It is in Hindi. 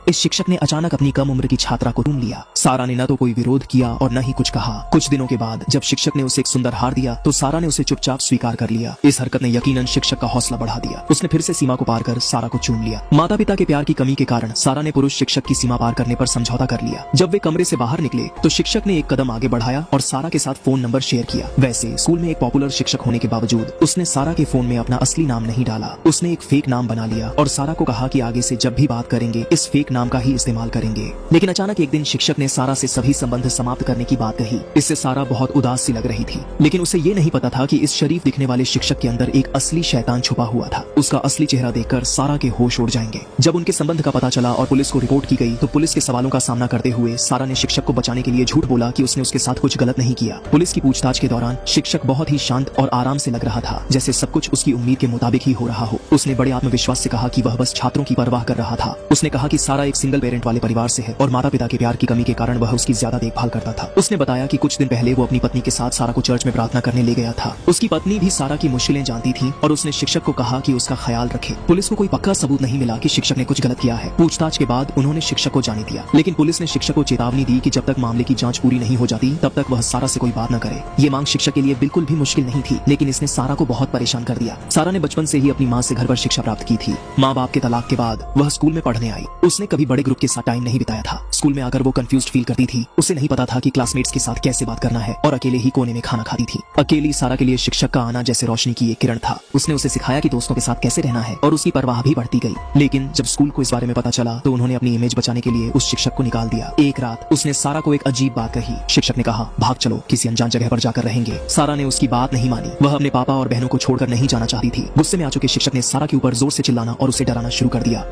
इस शिक्षक ने अचानक अपनी कम उम्र की छात्रा को चूम लिया। सारा ने न तो कोई विरोध किया और न ही कुछ कहा। कुछ दिनों के बाद जब शिक्षक ने उसे एक सुंदर हार दिया तो सारा ने उसे चुपचाप स्वीकार कर लिया। इस हरकत ने यकीनन शिक्षक का हौसला बढ़ा दिया। उसने फिर से सीमा को पार कर सारा को चूम लिया। माता पिता के प्यार की कमी के कारण सारा ने पुरुष शिक्षक की सीमा पार करने पर समझौता कर लिया। जब वे कमरे से बाहर निकले तो शिक्षक ने एक कदम आगे बढ़ाया और सारा के साथ फोन नंबर शेयर किया। वैसे स्कूल में एक पॉपुलर शिक्षक होने के बावजूद उसने सारा के फोन में अपना असली नाम नहीं डाला। उसने एक फेक नाम बना लिया और सारा को कहा कि आगे से जब भी बात करेंगे इस फेक नाम का ही इस्तेमाल करेंगे। लेकिन अचानक एक दिन शिक्षक ने सारा से सभी संबंध समाप्त करने की बात कही। इससे सारा बहुत उदास सी लग रही थी, लेकिन उसे ये नहीं पता था कि इस शरीफ दिखने वाले शिक्षक के अंदर एक असली शैतान छुपा हुआ था। उसका असली चेहरा देखकर सारा के होश उड़ जाएंगे। जब उनके संबंध का पता चला और पुलिस को रिपोर्ट की गई तो पुलिस के सवालों का सामना करते हुए सारा ने शिक्षक को बचाने के लिए झूठ बोला कि उसने उसके साथ कुछ गलत नहीं किया। पुलिस की पूछताछ के दौरान शिक्षक बहुत ही शांत और आराम से लग रहा था, जैसे सब कुछ उसकी उम्मीद के मुताबिक ही हो रहा हो। उसने बड़े आत्मविश्वास से कहा कि वह बस छात्रों की परवाह कर रहा था। उसने कहा कि सारा एक सिंगल पेरेंट वाले परिवार से है और माता पिता के प्यार की कमी के कारण वह उसकी ज्यादा देखभाल करता था। उसने बताया कि कुछ दिन पहले वो अपनी पत्नी के साथ सारा को चर्च में प्रार्थना करने ले गया था। उसकी पत्नी भी सारा की मुश्किलें जानती थी और उसने शिक्षक को कहा कि उसका ख्याल रखे। पुलिस को कोई पक्का सबूत नहीं मिला कि शिक्षक ने कुछ गलत किया है। पूछताछ के बाद उन्होंने शिक्षक को जाने दिया, लेकिन पुलिस ने शिक्षक को चेतावनी दी कि जब तक मामले की जांच पूरी नहीं हो जाती तब तक वह सारा से कोई बात न करे। ये मांग शिक्षक के लिए बिल्कुल भी मुश्किल नहीं थी, लेकिन इसने सारा को बहुत परेशान कर दिया। सारा ने बचपन से ही अपनी माँ से घर पर शिक्षा प्राप्त की थी। माँ बाप के तलाक के बाद वह स्कूल में पढ़ने आई। उसने कभी बड़े ग्रुप के साथ टाइम नहीं बिताया था। स्कूल में आकर वो कंफ्यूज्ड फील करती थी। उसे नहीं पता था कि क्लासमेट्स के साथ कैसे बात करना है और अकेले ही कोने में खाना खाती थी। अकेली सारा के लिए शिक्षक का आना जैसे रोशनी की एक किरण था। उसने उसे सिखाया कि दोस्तों के साथ कैसे रहना है और उसकी परवाह भी बढ़ती गई। लेकिन जब स्कूल को इस बारे में पता चला तो उन्होंने अपनी इमेज बचाने के लिए उस शिक्षक को निकाल दिया। एक रात उसने सारा को एक अजीब बात कही। शिक्षक ने कहा, भाग चलो, किसी अनजान जगह पर जाकर रहेंगे। सारा ने उसकी बात नहीं मानी। वह अपने पापा और बहनों को छोड़कर नहीं जाना चाहती थी। गुस्से में आ चुके शिक्षक ने सारा के ऊपर जोर से चिल्लाना और उसे डराना शुरू कर दिया।